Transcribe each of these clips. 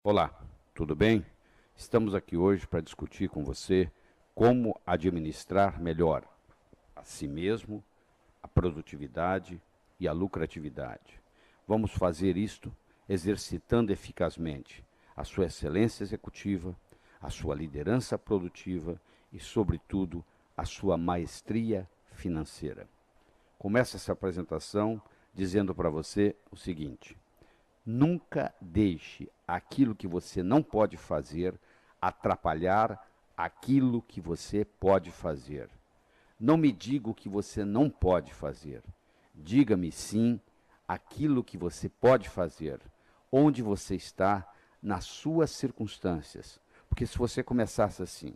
Olá, tudo bem? Estamos aqui hoje para discutir com você como administrar melhor a si mesmo, a produtividade e a lucratividade. Vamos fazer isto exercitando eficazmente a sua excelência executiva, a sua liderança produtiva e, sobretudo, a sua maestria financeira. Começo essa apresentação dizendo para você o seguinte: nunca deixe aquilo que você não pode fazer atrapalhar aquilo que você pode fazer. Não me diga o que você não pode fazer. Diga-me sim aquilo que você pode fazer, onde você está, nas suas circunstâncias. Porque se você começasse assim,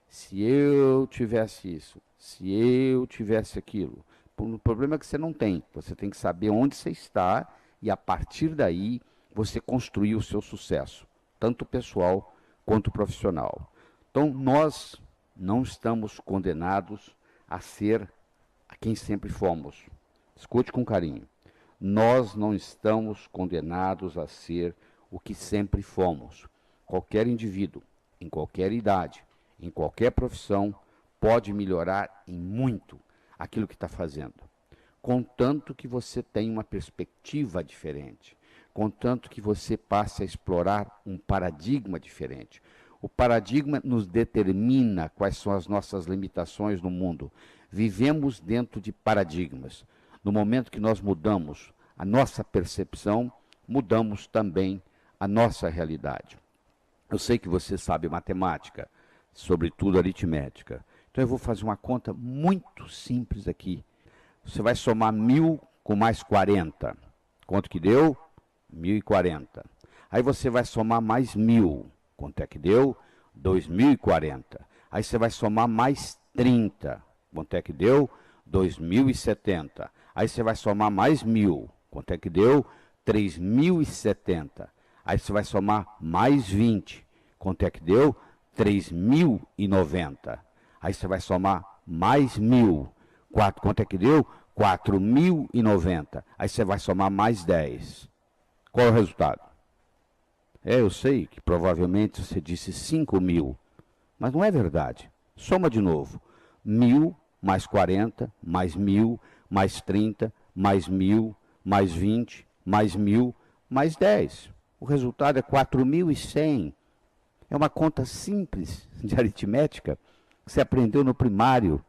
se eu tivesse isso, se eu tivesse aquilo, o problema é que você não tem. Você tem que saber onde você está e, a partir daí, você construir o seu sucesso, tanto pessoal quanto profissional. Então, nós não estamos condenados a ser a quem sempre fomos. Escute com carinho. Nós não estamos condenados a ser o que sempre fomos. Qualquer indivíduo, em qualquer idade, em qualquer profissão, pode melhorar em muito aquilo que está fazendo, contanto que você tenha uma perspectiva diferente, contanto que você passe a explorar um paradigma diferente. O paradigma nos determina quais são as nossas limitações no mundo. Vivemos dentro de paradigmas. No momento que nós mudamos a nossa percepção, mudamos também a nossa realidade. Eu sei que você sabe matemática, sobretudo aritmética. Então eu vou fazer uma conta muito simples aqui. Você vai somar 1.000 com mais 40. Quanto que deu? 1.040. Aí você vai somar mais 1.000. Quanto é que deu? 2.040. Aí você vai somar mais 30. Quanto é que deu? 2.070. Aí você vai somar mais 1.000. Quanto é que deu? 3.070. Aí você vai somar mais 20. Quanto é que deu? 3.090. Aí você vai somar mais 1.000. Quanto é que deu? 4.090. Aí você vai somar mais 10. Qual é o resultado? Eu sei que provavelmente você disse 5.000, mas não é verdade. Soma de novo. 1.000 mais 40, mais 1.000, mais 30, mais 1.000, mais 20, mais 1.000, mais 10. O resultado é 4.100. É uma conta simples de aritmética que você aprendeu no primário,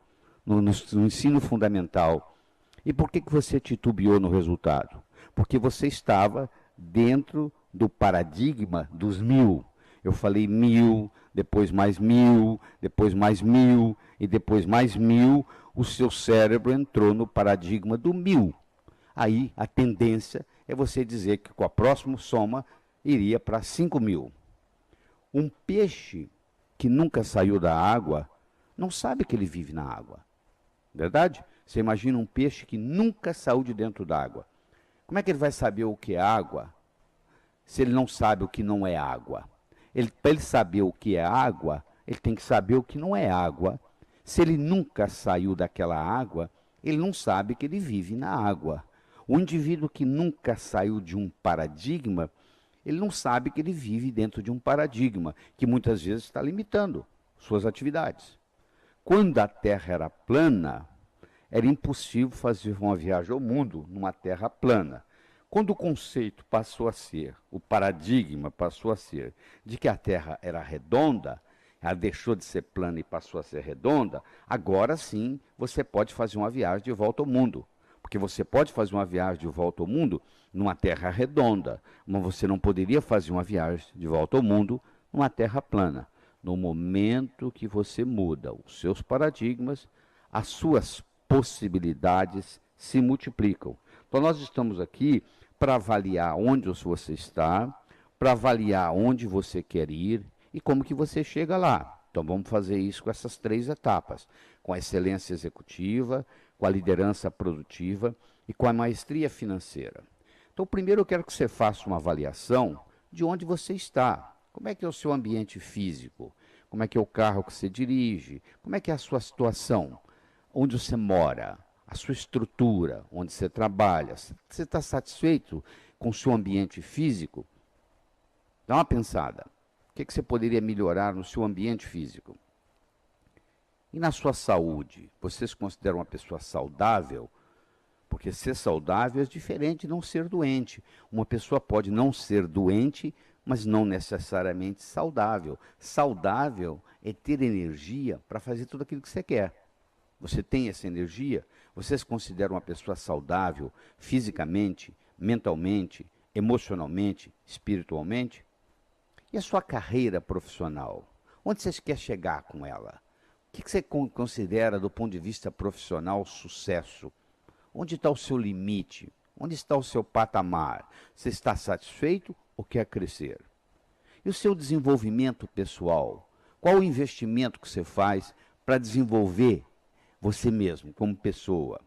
no ensino fundamental. E por que você titubeou no resultado? Porque você estava dentro do paradigma dos 1.000. Eu falei 1.000, depois mais 1.000, depois mais 1.000 e depois mais 1.000. O seu cérebro entrou no paradigma do 1.000. Aí a tendência é você dizer que com a próxima soma iria para 5.000. Um peixe que nunca saiu da água não sabe que ele vive na água. Verdade? Você imagina um peixe que nunca saiu de dentro d'água. Como é que ele vai saber o que é água se ele não sabe o que não é água? Para ele saber o que é água, ele tem que saber o que não é água. Se ele nunca saiu daquela água, ele não sabe que ele vive na água. O indivíduo que nunca saiu de um paradigma, ele não sabe que ele vive dentro de um paradigma, que muitas vezes está limitando suas atividades. Quando a Terra era plana, era impossível fazer uma viagem ao mundo numa Terra plana. Quando o conceito passou a ser, o paradigma passou a ser, de que a Terra era redonda, ela deixou de ser plana e passou a ser redonda, agora sim você pode fazer uma viagem de volta ao mundo. Porque você pode fazer uma viagem de volta ao mundo numa Terra redonda, mas você não poderia fazer uma viagem de volta ao mundo numa Terra plana. No momento que você muda os seus paradigmas, as suas possibilidades se multiplicam. Então nós estamos aqui para avaliar onde você está, para avaliar onde você quer ir e como que você chega lá. Então vamos fazer isso com essas 3 etapas, com a excelência executiva, com a liderança produtiva e com a maestria financeira. Então primeiro eu quero que você faça uma avaliação de onde você está. Como é que é o seu ambiente físico? Como é que é o carro que você dirige? Como é que é a sua situação? Onde você mora? A sua estrutura? Onde você trabalha? Você está satisfeito com o seu ambiente físico? Dá uma pensada. O que você poderia melhorar no seu ambiente físico? E na sua saúde? Você se considera uma pessoa saudável? Porque ser saudável é diferente de não ser doente. Uma pessoa pode não ser doente, mas não necessariamente saudável. Saudável é ter energia para fazer tudo aquilo que você quer. Você tem essa energia? Você se considera uma pessoa saudável fisicamente, mentalmente, emocionalmente, espiritualmente? E a sua carreira profissional? Onde você quer chegar com ela? O que você considera, do ponto de vista profissional, sucesso? Onde está o seu limite? Onde está o seu patamar? Você está satisfeito ou quer crescer? E o seu desenvolvimento pessoal? Qual o investimento que você faz para desenvolver você mesmo como pessoa?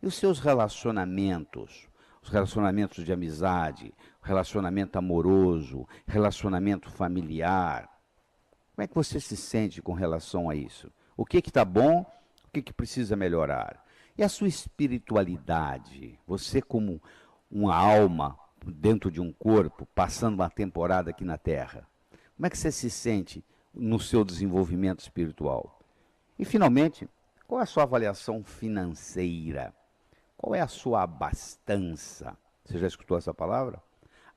E os seus relacionamentos? Os relacionamentos de amizade, relacionamento amoroso, relacionamento familiar. Como é que você se sente com relação a isso? O que está bom? O que precisa melhorar? E a sua espiritualidade? Você como uma alma dentro de um corpo, passando uma temporada aqui na Terra. Como é que você se sente no seu desenvolvimento espiritual? E, finalmente, qual é a sua avaliação financeira? Qual é a sua abastança? Você já escutou essa palavra?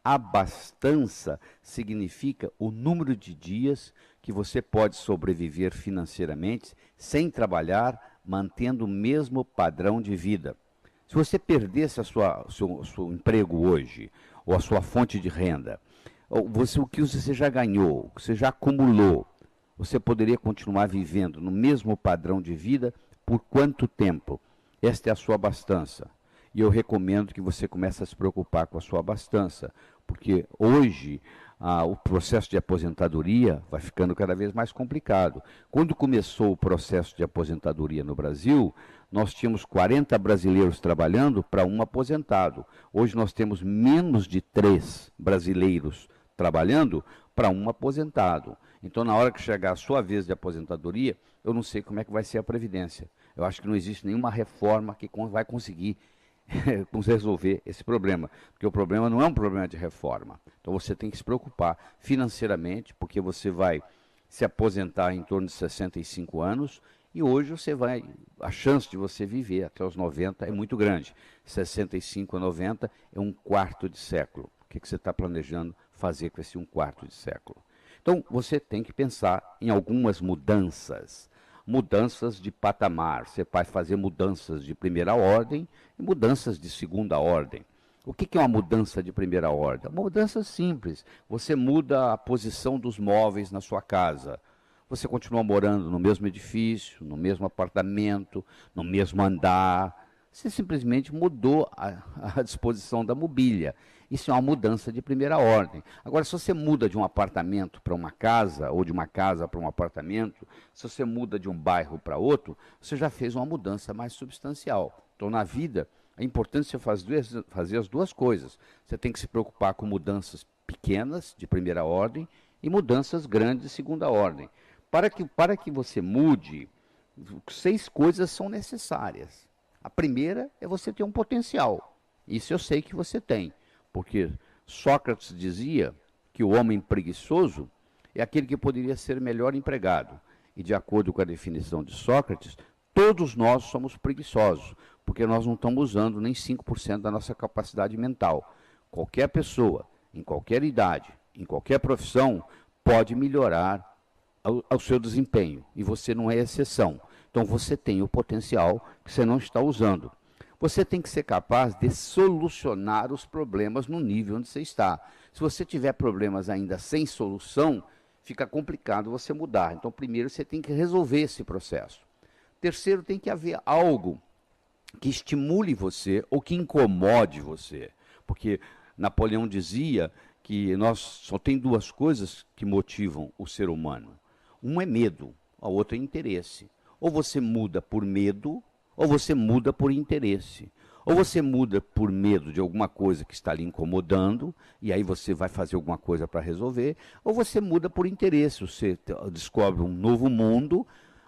Abastança significa o número de dias que você pode sobreviver financeiramente sem trabalhar, mantendo o mesmo padrão de vida. Se você perdesse seu emprego hoje, ou a sua fonte de renda, o que você já ganhou, o que você já acumulou, você poderia continuar vivendo no mesmo padrão de vida por quanto tempo? Esta é a sua abastança. E eu recomendo que você comece a se preocupar com a sua abastança, porque hoje o processo de aposentadoria vai ficando cada vez mais complicado. Quando começou o processo de aposentadoria no Brasil, nós tínhamos 40 brasileiros trabalhando para um aposentado. Hoje nós temos menos de 3 brasileiros trabalhando para um aposentado. Então, na hora que chegar a sua vez de aposentadoria, eu não sei como é que vai ser a Previdência. Eu acho que não existe nenhuma reforma que vai conseguir resolver esse problema, porque o problema não é um problema de reforma. Então você tem que se preocupar financeiramente, porque você vai se aposentar em torno de 65 anos e hoje a chance de você viver até os 90 é muito grande. 65 a 90 é um quarto de século. O que você está planejando fazer com esse um quarto de século? Então você tem que pensar em algumas mudanças de patamar. Você vai fazer mudanças de primeira ordem e mudanças de segunda ordem. O que é uma mudança de primeira ordem? Uma mudança simples. Você muda a posição dos móveis na sua casa. Você continua morando no mesmo edifício, no mesmo apartamento, no mesmo andar. Você simplesmente mudou a disposição da mobília. Isso é uma mudança de primeira ordem. Agora, se você muda de um apartamento para uma casa, ou de uma casa para um apartamento, se você muda de um bairro para outro, você já fez uma mudança mais substancial. Então, na vida, é importante você fazer as duas coisas. Você tem que se preocupar com mudanças pequenas, de primeira ordem, e mudanças grandes, de segunda ordem. Para que você mude, 6 coisas são necessárias. A primeira é você ter um potencial. Isso eu sei que você tem. Porque Sócrates dizia que o homem preguiçoso é aquele que poderia ser melhor empregado. E de acordo com a definição de Sócrates, todos nós somos preguiçosos, porque nós não estamos usando nem 5% da nossa capacidade mental. Qualquer pessoa, em qualquer idade, em qualquer profissão, pode melhorar o seu desempenho. E você não é exceção. Então você tem o potencial que você não está usando. Você tem que ser capaz de solucionar os problemas no nível onde você está. Se você tiver problemas ainda sem solução, fica complicado você mudar. Então, primeiro, você tem que resolver esse processo. Terceiro, tem que haver algo que estimule você ou que incomode você. Porque Napoleão dizia que nós só tem 2 coisas que motivam o ser humano. Um é medo, a outra é interesse. Ou você muda por medo, ou você muda por interesse. Ou você muda por medo de alguma coisa que está lhe incomodando, e aí você vai fazer alguma coisa para resolver, ou você muda por interesse, você descobre um novo mundo,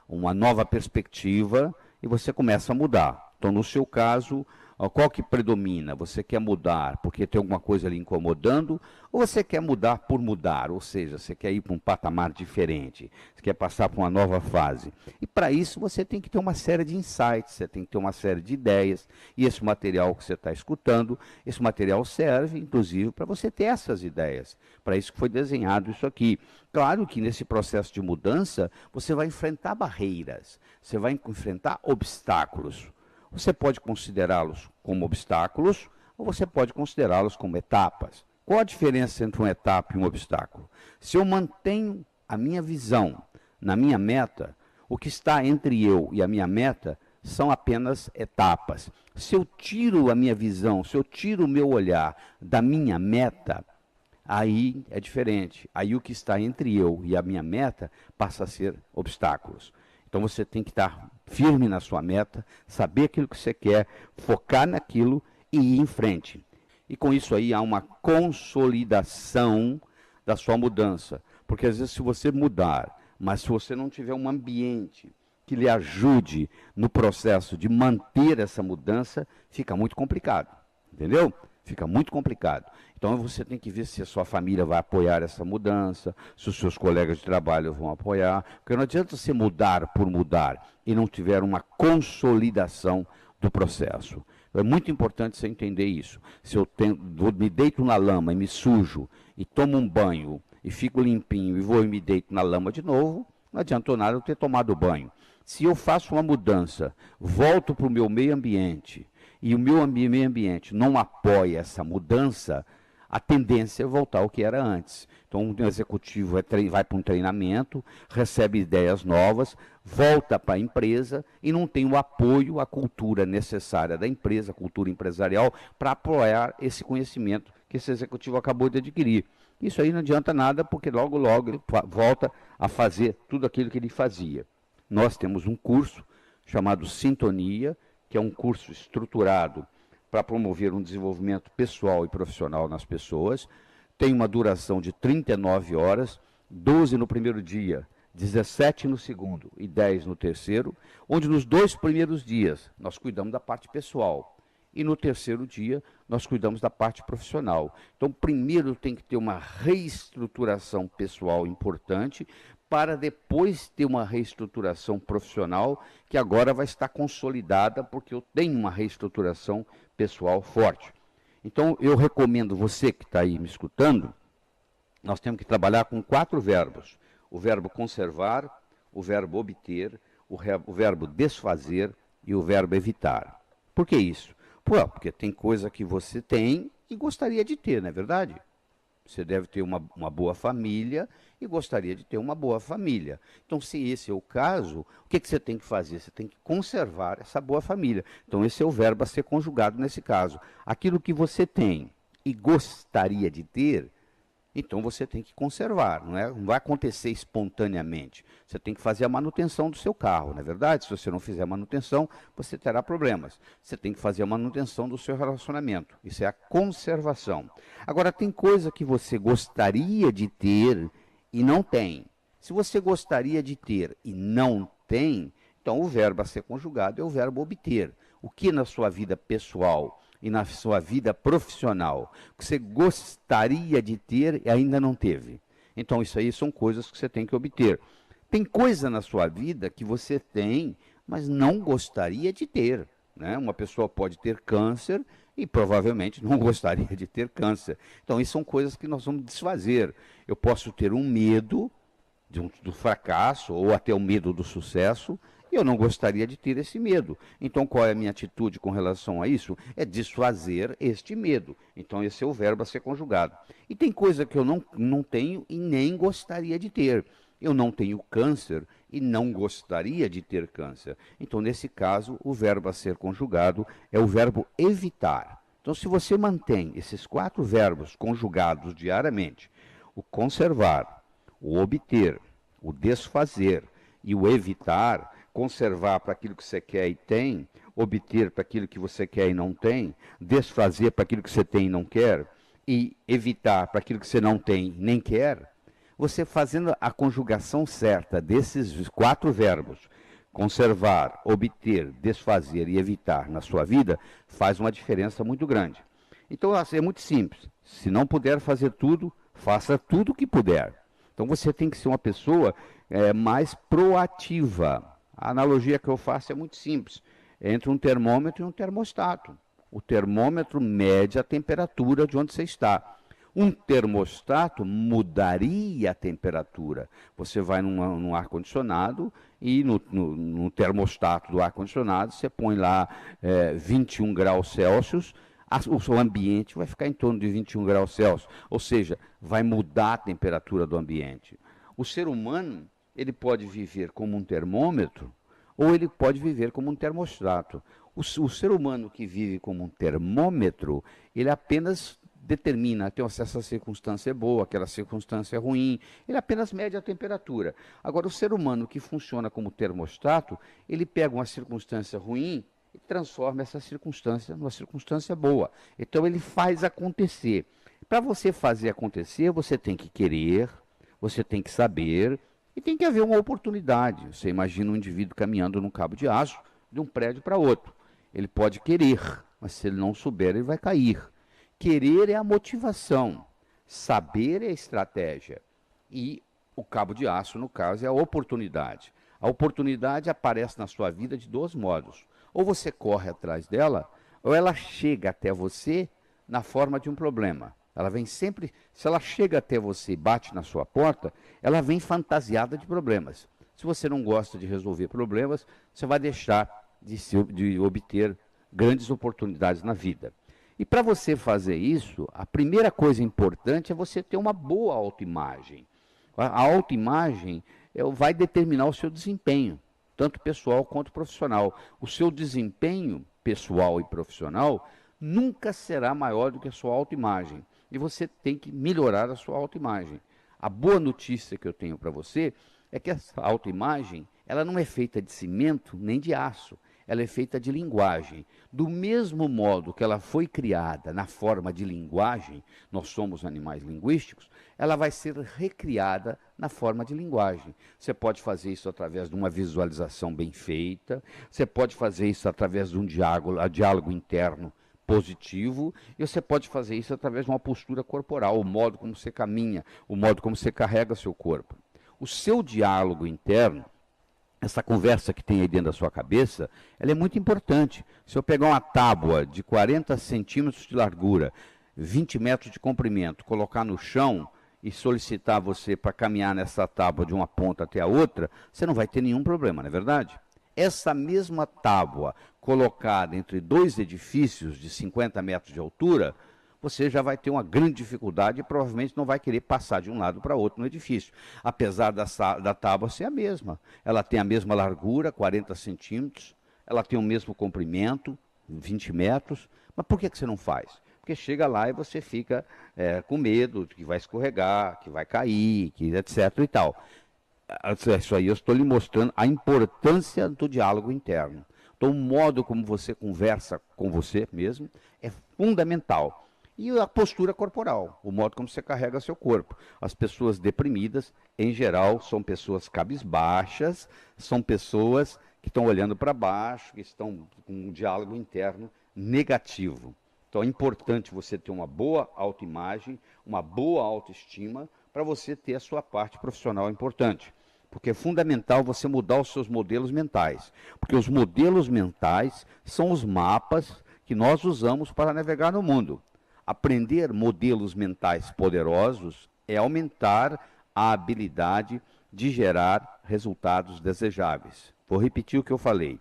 uma nova perspectiva, e você começa a mudar. Então, no seu caso, Qual que predomina? Você quer mudar porque tem alguma coisa ali incomodando, ou você quer mudar por mudar? Ou seja, você quer ir para um patamar diferente, você quer passar para uma nova fase. E para isso você tem que ter uma série de insights, você tem que ter uma série de ideias, e esse material que você está escutando, esse material serve, inclusive, para você ter essas ideias. Para isso que foi desenhado isso aqui. Claro que nesse processo de mudança, você vai enfrentar barreiras, você vai enfrentar obstáculos. Você pode considerá-los como obstáculos ou você pode considerá-los como etapas. Qual a diferença entre uma etapa e um obstáculo? Se eu mantenho a minha visão na minha meta, o que está entre eu e a minha meta são apenas etapas. Se eu tiro a minha visão, se eu tiro o meu olhar da minha meta, aí é diferente. Aí o que está entre eu e a minha meta passa a ser obstáculos. Então você tem que estar firme na sua meta, saber aquilo que você quer, focar naquilo e ir em frente. E com isso aí há uma consolidação da sua mudança. Porque às vezes se você mudar, mas se você não tiver um ambiente que lhe ajude no processo de manter essa mudança, fica muito complicado. Entendeu? Fica muito complicado. Então você tem que ver se a sua família vai apoiar essa mudança, se os seus colegas de trabalho vão apoiar, porque não adianta você mudar por mudar e não tiver uma consolidação do processo. É muito importante você entender isso. Se eu me deito na lama e me sujo, e tomo um banho, e fico limpinho, e vou e me deito na lama de novo, não adiantou nada eu ter tomado banho. Se eu faço uma mudança, volto para o meu meio ambiente, e o meu meio ambiente não apoia essa mudança, a tendência é voltar ao que era antes. Então, um executivo vai para um treinamento, recebe ideias novas, volta para a empresa e não tem o apoio, a cultura necessária da empresa, a cultura empresarial, para apoiar esse conhecimento que esse executivo acabou de adquirir. Isso aí não adianta nada, porque logo, logo ele volta a fazer tudo aquilo que ele fazia. Nós temos um curso chamado Sintonia, que é um curso estruturado para promover um desenvolvimento pessoal e profissional nas pessoas. Tem uma duração de 39 horas, 12 no primeiro dia, 17 no segundo e 10 no terceiro, onde nos 2 primeiros dias nós cuidamos da parte pessoal e no terceiro dia nós cuidamos da parte profissional. Então, primeiro tem que ter uma reestruturação pessoal importante, para depois ter uma reestruturação profissional, que agora vai estar consolidada, porque eu tenho uma reestruturação pessoal forte. Então, eu recomendo você que está aí me escutando, nós temos que trabalhar com 4 verbos. O verbo conservar, o verbo obter, o verbo desfazer e o verbo evitar. Por que isso? Porque tem coisa que você tem e gostaria de ter, não é verdade? Você deve ter uma boa família e gostaria de ter uma boa família. Então, se esse é o caso, o que você tem que fazer? Você tem que conservar essa boa família. Então, esse é o verbo a ser conjugado nesse caso. Aquilo que você tem e gostaria de ter, então você tem que conservar, não é? Não vai acontecer espontaneamente. Você tem que fazer a manutenção do seu carro, não é verdade? Se você não fizer a manutenção, você terá problemas. Você tem que fazer a manutenção do seu relacionamento. Isso é a conservação. Agora, tem coisa que você gostaria de ter e não tem. Se você gostaria de ter e não tem, então o verbo a ser conjugado é o verbo obter. O que na sua vida pessoal e na sua vida profissional que você gostaria de ter e ainda não teve? Então, isso aí são coisas que você tem que obter. Tem coisa na sua vida que você tem, mas não gostaria de ter, né? Uma pessoa pode ter câncer e provavelmente não gostaria de ter câncer. Então, isso são coisas que nós vamos desfazer. Eu posso ter um medo do fracasso ou até o medo do sucesso, e eu não gostaria de ter esse medo. Então, qual é a minha atitude com relação a isso? É desfazer este medo. Então, esse é o verbo a ser conjugado. E tem coisa que eu não tenho e nem gostaria de ter. Eu não tenho câncer e não gostaria de ter câncer. Então, nesse caso, o verbo a ser conjugado é o verbo evitar. Então, se você mantém esses 4 verbos conjugados diariamente, o conservar, o obter, o desfazer e o evitar, conservar para aquilo que você quer e tem, obter para aquilo que você quer e não tem, desfazer para aquilo que você tem e não quer, e evitar para aquilo que você não tem nem quer, você fazendo a conjugação certa desses 4 verbos, conservar, obter, desfazer e evitar na sua vida faz uma diferença muito grande. Então, assim, é muito simples. Se não puder fazer tudo, faça tudo o que puder. Então, você tem que ser uma pessoa mais proativa. A analogia que eu faço é muito simples. É entre um termômetro e um termostato. O termômetro mede a temperatura de onde você está. Um termostato mudaria a temperatura. Você vai num ar-condicionado e no termostato do ar-condicionado você põe lá 21 graus Celsius, o seu ambiente vai ficar em torno de 21 graus Celsius, ou seja, vai mudar a temperatura do ambiente. O ser humano, ele pode viver como um termômetro ou ele pode viver como um termostato. O ser humano que vive como um termômetro, ele apenas determina, tem essa circunstância é boa, aquela circunstância é ruim, ele apenas mede a temperatura. Agora, o ser humano que funciona como termostato, ele pega uma circunstância ruim e transforma essa circunstância numa circunstância boa. Então, ele faz acontecer. Para você fazer acontecer, você tem que querer, você tem que saber e tem que haver uma oportunidade. Você imagina um indivíduo caminhando num cabo de aço de um prédio para outro. Ele pode querer, mas se ele não souber, ele vai cair. Querer é a motivação, saber é a estratégia e o cabo de aço, no caso, é a oportunidade. A oportunidade aparece na sua vida de dois modos. Ou você corre atrás dela, ou ela chega até você na forma de um problema. Ela vem sempre, se ela chega até você e bate na sua porta, ela vem fantasiada de problemas. Se você não gosta de resolver problemas, você vai deixar de obter grandes oportunidades na vida. E para você fazer isso, a primeira coisa importante é você ter uma boa autoimagem. A autoimagem vai determinar o seu desempenho, tanto pessoal quanto profissional. O seu desempenho pessoal e profissional nunca será maior do que a sua autoimagem. E você tem que melhorar a sua autoimagem. A boa notícia que eu tenho para você é que essa autoimagem, ela não é feita de cimento nem de aço. Ela é feita de linguagem. Do mesmo modo que ela foi criada na forma de linguagem, nós somos animais linguísticos, ela vai ser recriada na forma de linguagem. Você pode fazer isso através de uma visualização bem feita, você pode fazer isso através de um diálogo interno positivo, e você pode fazer isso através de uma postura corporal, o modo como você caminha, o modo como você carrega seu corpo. O seu diálogo interno, essa conversa que tem aí dentro da sua cabeça, ela é muito importante. Se eu pegar uma tábua de 40 centímetros de largura, 20 metros de comprimento, colocar no chão e solicitar você para caminhar nessa tábua de uma ponta até a outra, você não vai ter nenhum problema, não é verdade? Essa mesma tábua colocada entre dois edifícios de 50 metros de altura, você já vai ter uma grande dificuldade e provavelmente não vai querer passar de um lado para outro no edifício. Apesar da tábua ser a mesma. Ela tem a mesma largura, 40 centímetros, ela tem o mesmo comprimento, 20 metros. Mas por que você não faz? Porque chega lá e você fica com medo de que vai escorregar, que vai cair, que etc. e tal. Isso aí eu estou lhe mostrando a importância do diálogo interno. Então, o modo como você conversa com você mesmo é fundamental. E a postura corporal, o modo como você carrega seu corpo. As pessoas deprimidas, em geral, são pessoas cabisbaixas, são pessoas que estão olhando para baixo, que estão com um diálogo interno negativo. Então é importante você ter uma boa autoimagem, uma boa autoestima, para você ter a sua parte profissional importante. Porque é fundamental você mudar os seus modelos mentais. Porque os modelos mentais são os mapas que nós usamos para navegar no mundo. Aprender modelos mentais poderosos é aumentar a habilidade de gerar resultados desejáveis. Vou repetir o que eu falei.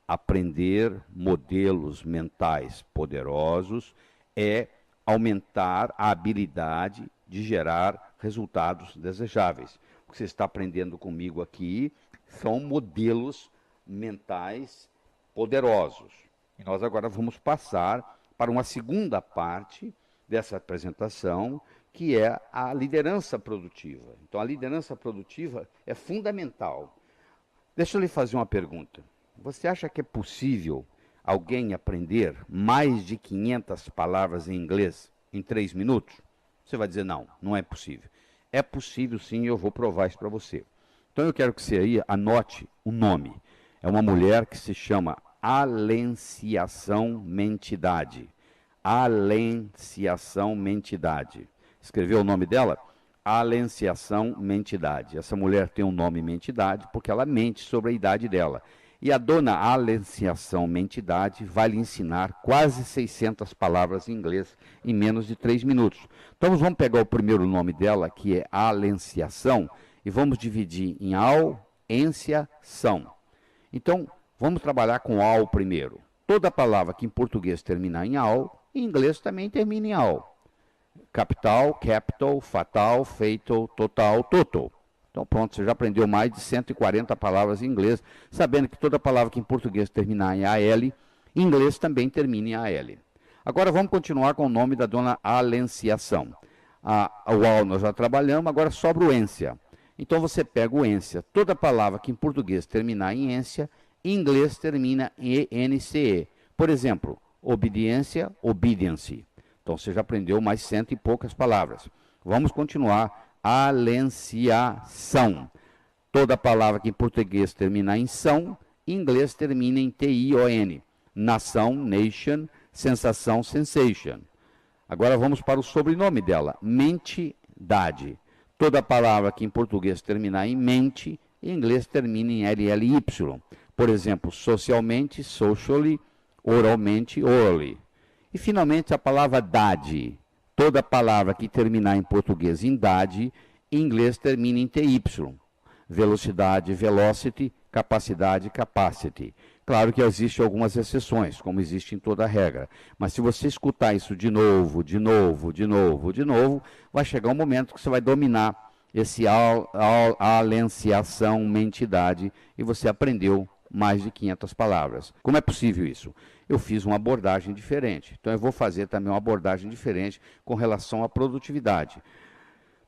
Aprender modelos mentais poderosos é aumentar a habilidade de gerar resultados desejáveis. O que você está aprendendo comigo aqui são modelos mentais poderosos. E nós agora vamos passar para uma segunda parte dessa apresentação, que é a liderança produtiva. Então, a liderança produtiva é fundamental. Deixa eu lhe fazer uma pergunta. Você acha que é possível alguém aprender mais de 500 palavras em inglês em 3 minutos? Você vai dizer, não, não é possível. É possível sim, eu vou provar isso para você. Então, eu quero que você aí anote o nome. É uma mulher que se chama Alenciação Mentidade. Alenciação Mentidade. Escreveu o nome dela? Alenciação Mentidade. Essa mulher tem o nome Mentidade porque ela mente sobre a idade dela. E a dona Alenciação Mentidade vai lhe ensinar quase 600 palavras em inglês em menos de 3 minutos. Então vamos pegar o primeiro nome dela, que é Alenciação, e vamos dividir em Al-enciação. Então, vamos trabalhar com al primeiro. Toda palavra que em português terminar em al, em inglês também termina em al. Capital, capital, fatal, fatal, total, total. Então pronto, você já aprendeu mais de 140 palavras em inglês, sabendo que toda palavra que em português terminar em AL, em inglês também termina em AL. Agora vamos continuar com o nome da dona Alenciação. O al nós já trabalhamos, agora sobra o ência. Então você pega o ência. Toda palavra que em português terminar em ência, em inglês termina em ENCE. Por exemplo, obediência, obedience. Então você já aprendeu mais 100 e poucas palavras. Vamos continuar. Alenciação. Toda palavra que em português termina em são, em inglês termina em TION. Nação, nation, sensação, sensation. Agora vamos para o sobrenome dela. Mentidade. Toda palavra que em português terminar em mente, em inglês termina em LLY. Por exemplo, socialmente, socially, oralmente, orally. E finalmente a palavra dade. Toda palavra que terminar em português em dade, em inglês termina em TY. Velocidade, velocity, capacidade, capacity. Claro que existem algumas exceções, como existe em toda a regra. Mas se você escutar isso de novo, vai chegar um momento que você vai dominar esse alenciação, mentidade, e você aprendeu mais de 500 palavras. Como é possível isso? Eu fiz uma abordagem diferente. Então eu vou fazer também uma abordagem diferente com relação à produtividade.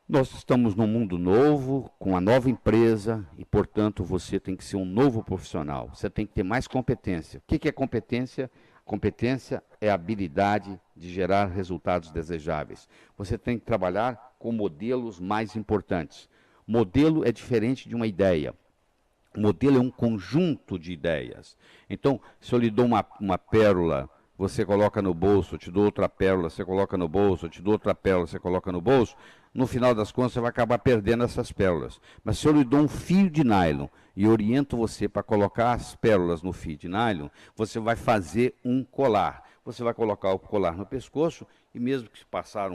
Nós estamos num mundo novo, com uma nova empresa, e, portanto, você tem que ser um novo profissional. Você tem que ter mais competência. O que é competência? Competência é a habilidade de gerar resultados desejáveis. Você tem que trabalhar com modelos mais importantes. Modelo é diferente de uma ideia. O modelo é um conjunto de ideias. Então, se eu lhe dou uma pérola, você coloca no bolso, eu te dou outra pérola, você coloca no bolso, eu te dou outra pérola, você coloca no bolso, no final das contas você vai acabar perdendo essas pérolas. Mas se eu lhe dou um fio de nylon e oriento você para colocar as pérolas no fio de nylon, você vai fazer um colar. Você vai colocar o colar no pescoço e mesmo que se passar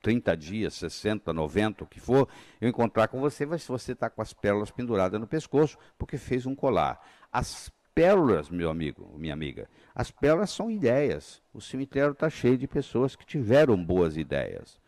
30 dias, 60, 90, o que for, eu encontrar com você, vai se você está com as pérolas penduradas no pescoço, porque fez um colar. As pérolas, meu amigo, minha amiga, as pérolas são ideias. O cemitério está cheio de pessoas que tiveram boas ideias.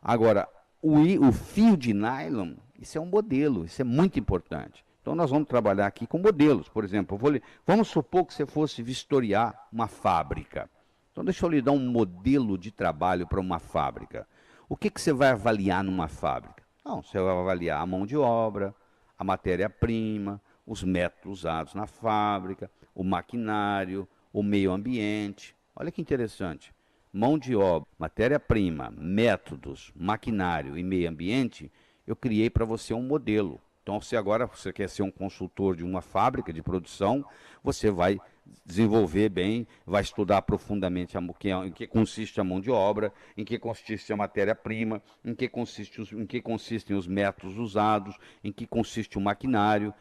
Agora, o fio de nylon, isso é um modelo, isso é muito importante. Então nós vamos trabalhar aqui com modelos. Por exemplo, vamos supor que você fosse vistoriar uma fábrica. Então deixa eu lhe dar um modelo de trabalho para uma fábrica. O que você vai avaliar numa fábrica? Não, você vai avaliar a mão de obra, a matéria-prima, os métodos usados na fábrica, o maquinário, o meio ambiente. Olha que interessante. Mão de obra, matéria-prima, métodos, maquinário e meio ambiente, eu criei para você um modelo. Então, se agora você quer ser um consultor de uma fábrica de produção, você vai desenvolver bem, vai estudar profundamente em que consiste a mão de obra, em que consiste a matéria-prima, em que consistem os métodos usados, em que consiste o maquinário,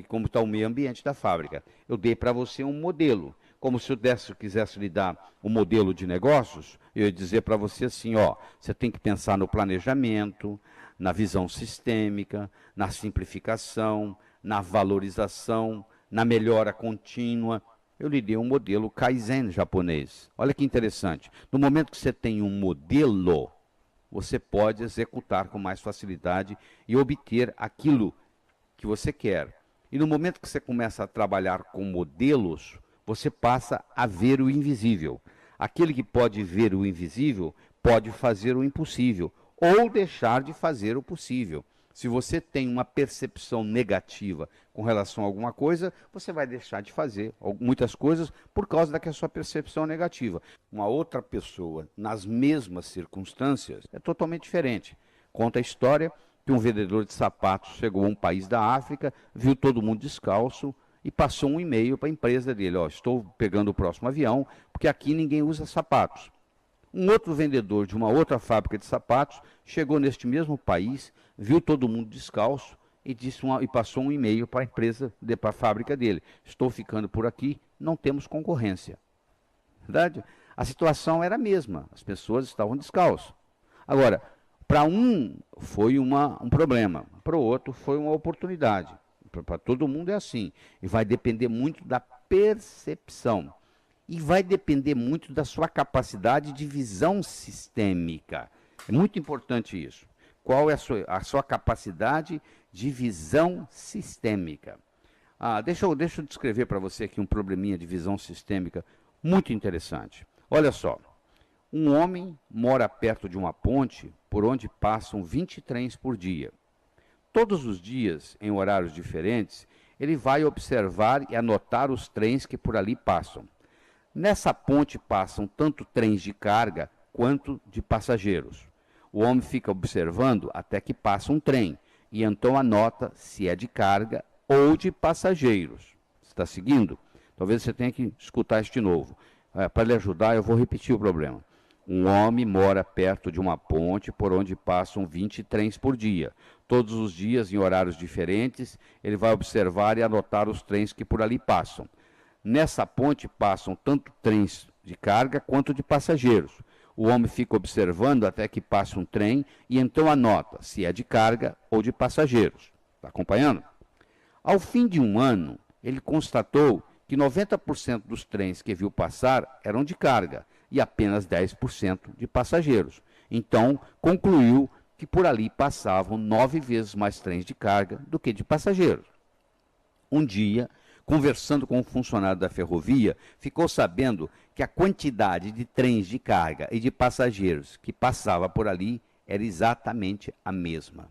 como está o meio ambiente da fábrica. Eu dei para você um modelo. Como se eu quisesse lhe dar um modelo de negócios, eu ia dizer para você assim, ó, você tem que pensar no planejamento, na visão sistêmica, na simplificação, na valorização, na melhora contínua. Eu lhe dei um modelo Kaizen japonês. Olha que interessante. No momento que você tem um modelo, você pode executar com mais facilidade e obter aquilo que você quer. E no momento que você começa a trabalhar com modelos, você passa a ver o invisível. Aquele que pode ver o invisível pode fazer o impossível ou deixar de fazer o possível. Se você tem uma percepção negativa com relação a alguma coisa, você vai deixar de fazer muitas coisas por causa da sua percepção negativa. Uma outra pessoa, nas mesmas circunstâncias, é totalmente diferente. Conta a história que um vendedor de sapatos chegou a um país da África, viu todo mundo descalço e passou um e-mail para a empresa dele, ó, estou pegando o próximo avião, porque aqui ninguém usa sapatos. Um outro vendedor de uma outra fábrica de sapatos chegou neste mesmo país, viu todo mundo descalço e, e passou um e-mail para a empresa, para a fábrica dele. Estou ficando por aqui, não temos concorrência. Verdade? A situação era a mesma, as pessoas estavam descalças. Agora, para um foi um problema, para o outro foi uma oportunidade. Para todo mundo é assim. E vai depender muito da percepção. E vai depender muito da sua capacidade de visão sistêmica. É muito importante isso. Qual é a sua capacidade de visão sistêmica? Deixa eu descrever para você aqui um probleminha de visão sistêmica muito interessante. Olha só. Um homem mora perto de uma ponte por onde passam 20 trens por dia. Todos os dias, em horários diferentes, ele vai observar e anotar os trens que por ali passam. Nessa ponte passam tanto trens de carga quanto de passageiros. O homem fica observando até que passa um trem e então anota se é de carga ou de passageiros. Está seguindo? Talvez você tenha que escutar isso de novo. Para lhe ajudar, eu vou repetir o problema. Um homem mora perto de uma ponte por onde passam 20 trens por dia. Todos os dias, em horários diferentes, ele vai observar e anotar os trens que por ali passam. Nessa ponte passam tanto trens de carga quanto de passageiros. O homem fica observando até que passe um trem e então anota se é de carga ou de passageiros. Está acompanhando? Ao fim de um ano, ele constatou que 90% dos trens que viu passar eram de carga e apenas 10% de passageiros. Então, concluiu que por ali passavam 9 vezes mais trens de carga do que de passageiros. Um dia, conversando com um funcionário da ferrovia, ficou sabendo que a quantidade de trens de carga e de passageiros que passava por ali era exatamente a mesma.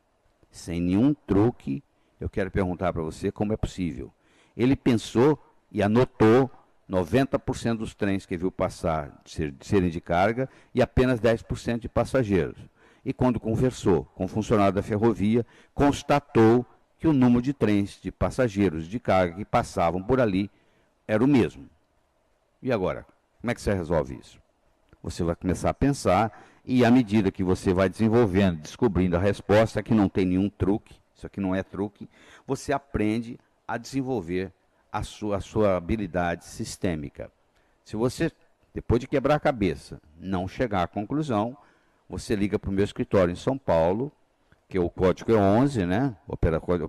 Sem nenhum truque, eu quero perguntar para você como é possível. Ele pensou e anotou 90% dos trens que viu passar serem de carga e apenas 10% de passageiros. E quando conversou com o funcionário da ferrovia, constatou que o número de trens de passageiros de carga que passavam por ali era o mesmo. E agora, como é que você resolve isso? Você vai começar a pensar e à medida que você vai desenvolvendo, descobrindo a resposta, que não tem nenhum truque, isso aqui não é truque, você aprende a desenvolver a sua habilidade sistêmica. Se você, depois de quebrar a cabeça, não chegar à conclusão, você liga para o meu escritório em São Paulo, que o código é 11, né? Operadora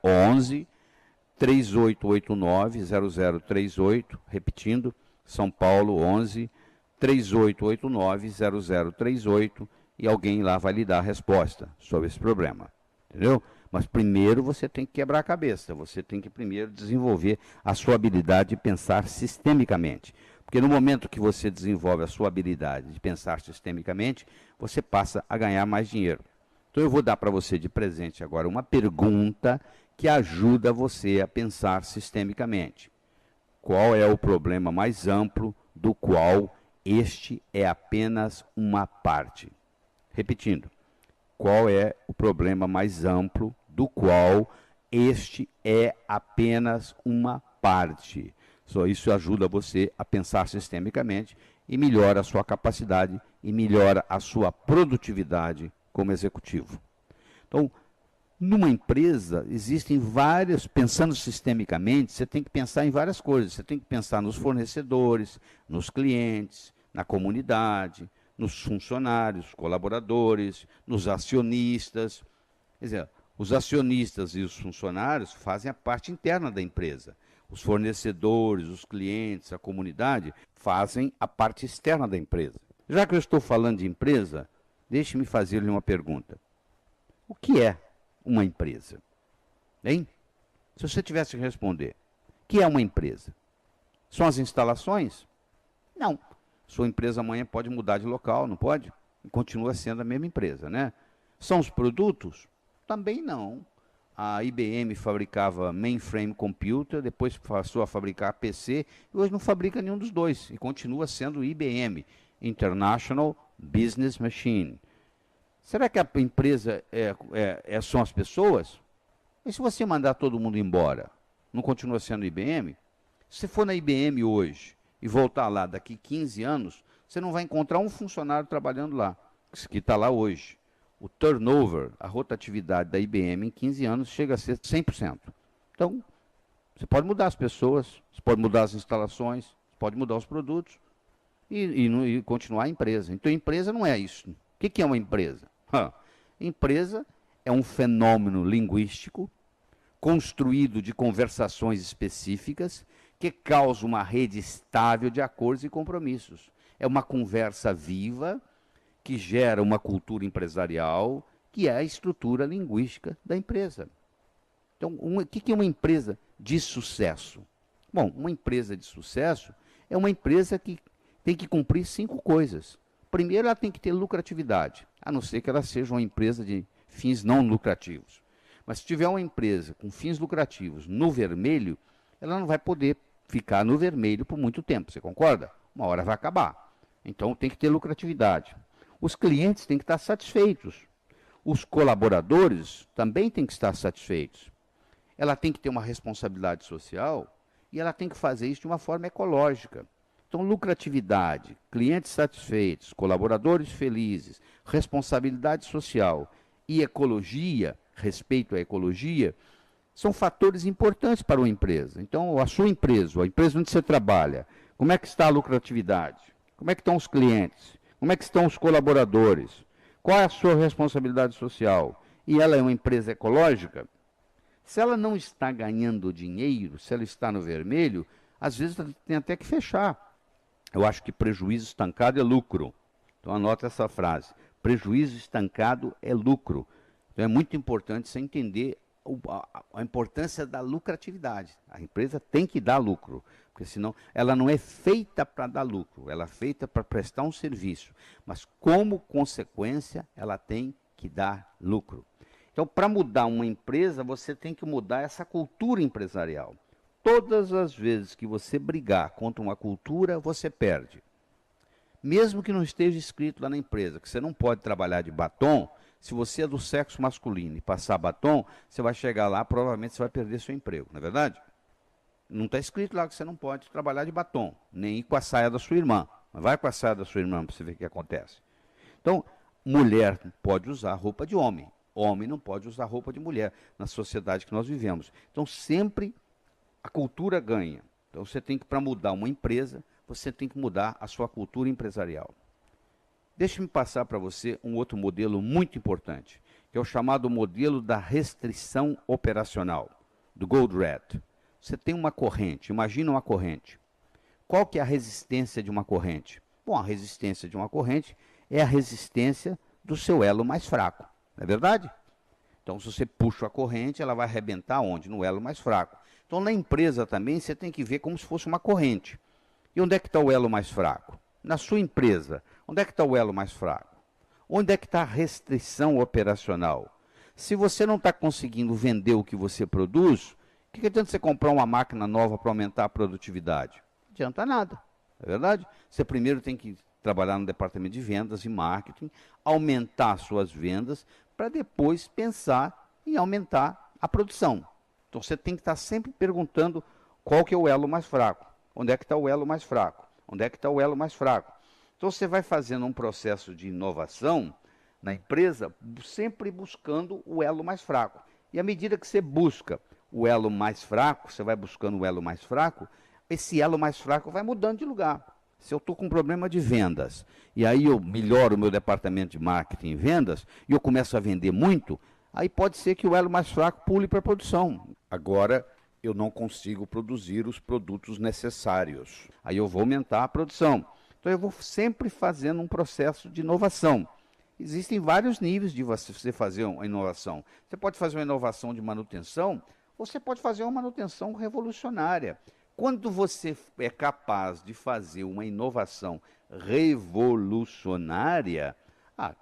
11 3889 0038, repetindo, São Paulo 11 3889 0038, e alguém lá vai lhe dar a resposta sobre esse problema. Entendeu? Mas primeiro você tem que quebrar a cabeça, você tem que primeiro desenvolver a sua habilidade de pensar sistemicamente. Porque no momento que você desenvolve a sua habilidade de pensar sistemicamente, você passa a ganhar mais dinheiro. Então eu vou dar para você de presente agora uma pergunta que ajuda você a pensar sistemicamente. Qual é o problema mais amplo do qual este é apenas uma parte? Repetindo, qual é o problema mais amplo do qual este é apenas uma parte? Só isso ajuda você a pensar sistemicamente e melhora a sua capacidade e melhora a sua produtividade como executivo. Então, numa empresa, existem várias, pensando sistemicamente, você tem que pensar em várias coisas. Você tem que pensar nos fornecedores, nos clientes, na comunidade, nos funcionários, colaboradores, nos acionistas. Quer dizer, os acionistas e os funcionários fazem a parte interna da empresa. Os fornecedores, os clientes, a comunidade fazem a parte externa da empresa. Já que eu estou falando de empresa, deixe-me fazer-lhe uma pergunta. O que é uma empresa? Hein? Se você tivesse que responder, o que é uma empresa? São as instalações? Não. Sua empresa amanhã pode mudar de local, não pode? E continua sendo a mesma empresa, né? São os produtos? Também não. A IBM fabricava mainframe computer, depois passou a fabricar PC, e hoje não fabrica nenhum dos dois, e continua sendo IBM, International Business Machine. Será que a empresa são as pessoas? E se você mandar todo mundo embora? não continua sendo IBM? Se você for na IBM hoje e voltar lá daqui 15 anos, você não vai encontrar um funcionário trabalhando lá, que está lá hoje. O turnover, a rotatividade da IBM em 15 anos chega a ser 100%. Então, você pode mudar as pessoas, você pode mudar as instalações, você pode mudar os produtos e continuar a empresa. Então, empresa não é isso. O que é uma empresa? Empresa é um fenômeno linguístico construído de conversações específicas que causa uma rede estável de acordos e compromissos. É uma conversa viva que gera uma cultura empresarial, que é a estrutura linguística da empresa. Então, o que é uma empresa de sucesso? Bom, uma empresa de sucesso é uma empresa que tem que cumprir 5 coisas. Primeiro, ela tem que ter lucratividade, a não ser que ela seja uma empresa de fins não lucrativos. Mas se tiver uma empresa com fins lucrativos no vermelho, ela não vai poder ficar no vermelho por muito tempo, você concorda? Uma hora vai acabar. Então tem que ter lucratividade. Os clientes têm que estar satisfeitos. Os colaboradores também têm que estar satisfeitos. Ela tem que ter uma responsabilidade social e ela tem que fazer isso de uma forma ecológica. Então, lucratividade, clientes satisfeitos, colaboradores felizes, responsabilidade social e ecologia, respeito à ecologia, são fatores importantes para uma empresa. Então, a sua empresa, a empresa onde você trabalha, como é que está a lucratividade? Como é que estão os clientes? Como é que estão os colaboradores? Qual é a sua responsabilidade social? E ela é uma empresa ecológica? Se ela não está ganhando dinheiro, se ela está no vermelho, às vezes tem até que fechar. Eu acho que prejuízo estancado é lucro. Então anota essa frase. Prejuízo estancado é lucro. Então é muito importante você entender a importância da lucratividade. A empresa tem que dar lucro, porque senão ela não é feita para dar lucro, ela é feita para prestar um serviço. Mas como consequência, ela tem que dar lucro. Então, para mudar uma empresa, você tem que mudar essa cultura empresarial. Todas as vezes que você brigar contra uma cultura, você perde. Mesmo que não esteja escrito lá na empresa que você não pode trabalhar de batom, se você é do sexo masculino e passar batom, você vai chegar lá, provavelmente você vai perder seu emprego, não é verdade? Não está escrito lá que você não pode trabalhar de batom, nem ir com a saia da sua irmã. Mas vai com a saia da sua irmã para você ver o que acontece. Então, mulher pode usar roupa de homem, homem não pode usar roupa de mulher na sociedade que nós vivemos. Então, sempre a cultura ganha. Então, você tem que, para mudar uma empresa, você tem que mudar a sua cultura empresarial. Deixe-me passar para você um outro modelo muito importante, que é o chamado modelo da restrição operacional, do Goldratt. Você tem uma corrente, imagina uma corrente. Qual que é a resistência de uma corrente? Bom, a resistência de uma corrente é a resistência do seu elo mais fraco, não é verdade? Então, se você puxa a corrente, ela vai arrebentar onde? No elo mais fraco. Então, na empresa também, você tem que ver como se fosse uma corrente. E onde é que está o elo mais fraco? Na sua empresa, onde é que está o elo mais fraco? Onde é que está a restrição operacional? Se você não está conseguindo vender o que você produz, o que adianta você comprar uma máquina nova para aumentar a produtividade? Não adianta nada, não é verdade? Você primeiro tem que trabalhar no departamento de vendas e marketing, aumentar suas vendas, para depois pensar em aumentar a produção. Então você tem que estar sempre perguntando qual que é o elo mais fraco. Onde é que está o elo mais fraco? Onde é que está o elo mais fraco? Então você vai fazendo um processo de inovação na empresa, sempre buscando o elo mais fraco. E à medida que você busca o elo mais fraco, você vai buscando o elo mais fraco, esse elo mais fraco vai mudando de lugar. Se eu estou com um problema de vendas, e aí eu melhoro o meu departamento de marketing e vendas, e eu começo a vender muito, aí pode ser que o elo mais fraco pule para a produção. Agora, eu não consigo produzir os produtos necessários. Aí eu vou aumentar a produção. Então, eu vou sempre fazendo um processo de inovação. Existem vários níveis de você fazer uma inovação. Você pode fazer uma inovação de manutenção, ou você pode fazer uma manutenção revolucionária. Quando você é capaz de fazer uma inovação revolucionária,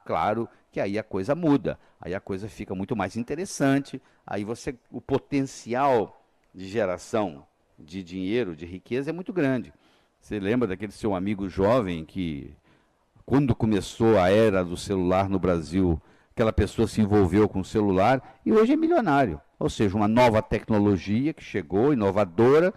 claro que aí a coisa muda, aí a coisa fica muito mais interessante, aí o potencial de geração de dinheiro, de riqueza é muito grande. Você lembra daquele seu amigo jovem que, quando começou a era do celular no Brasil, aquela pessoa se envolveu com o celular e hoje é milionário. Ou seja, uma nova tecnologia que chegou, inovadora,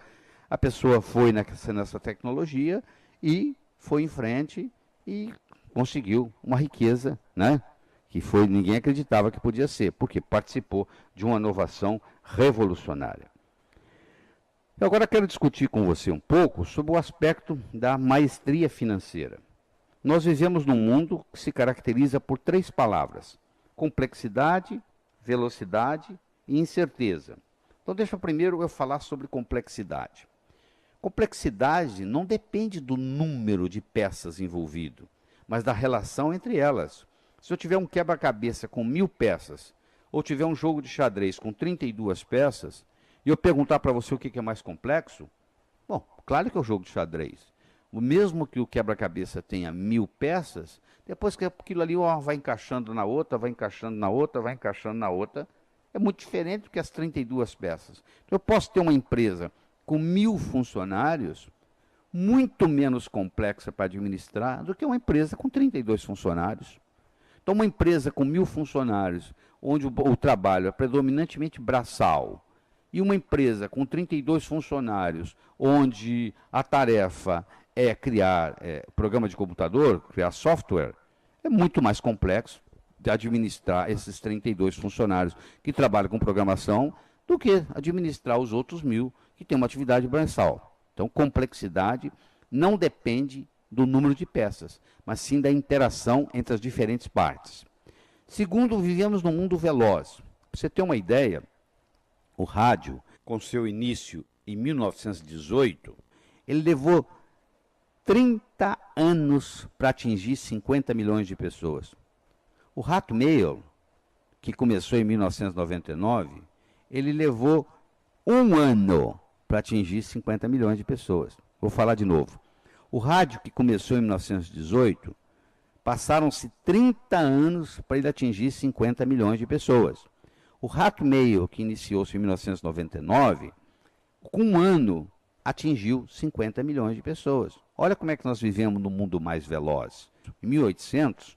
a pessoa foi nessa tecnologia e foi em frente e conseguiu uma riqueza, né? Que foi, ninguém acreditava que podia ser, porque participou de uma inovação revolucionária. Eu agora quero discutir com você um pouco sobre o aspecto da maestria financeira. Nós vivemos num mundo que se caracteriza por 3 palavras: complexidade, velocidade e incerteza. Então deixa primeiro eu falar sobre complexidade. Complexidade não depende do número de peças envolvido, mas da relação entre elas. Se eu tiver um quebra-cabeça com 1000 peças, ou tiver um jogo de xadrez com 32 peças, e eu perguntar para você o que é mais complexo, bom, claro que é o jogo de xadrez. Mesmo que o quebra-cabeça tenha 1000 peças, depois que aquilo ali vai encaixando na outra, vai encaixando na outra, vai encaixando na outra, é muito diferente do que as 32 peças. Então, eu posso ter uma empresa com 1000 funcionários, muito menos complexa para administrar do que uma empresa com 32 funcionários. Então, uma empresa com 1000 funcionários, onde o trabalho é predominantemente braçal, e uma empresa com 32 funcionários, onde a tarefa é criar programa de computador, criar software, é muito mais complexo de administrar esses 32 funcionários que trabalham com programação do que administrar os outros 1000 que têm uma atividade braçal. Então, complexidade não depende do número de peças, mas sim da interação entre as diferentes partes. Segundo, vivemos num mundo veloz. Para você ter uma ideia, o rádio, com seu início em 1918, ele levou 30 anos para atingir 50 milhões de pessoas. O Hotmail, que começou em 1999, ele levou 1 ano para atingir 50 milhões de pessoas. Vou falar de novo. O rádio, que começou em 1918, passaram-se 30 anos para ele atingir 50 milhões de pessoas. O Hotmail, que iniciou-se em 1999, com 1 ano, atingiu 50 milhões de pessoas. Olha como é que nós vivemos num mundo mais veloz. Em 1800,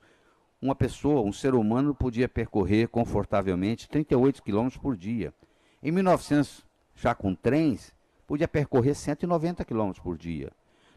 uma pessoa, um ser humano, podia percorrer confortavelmente 38 km por dia. Em 1900, já com trens, podia percorrer 190 km por dia.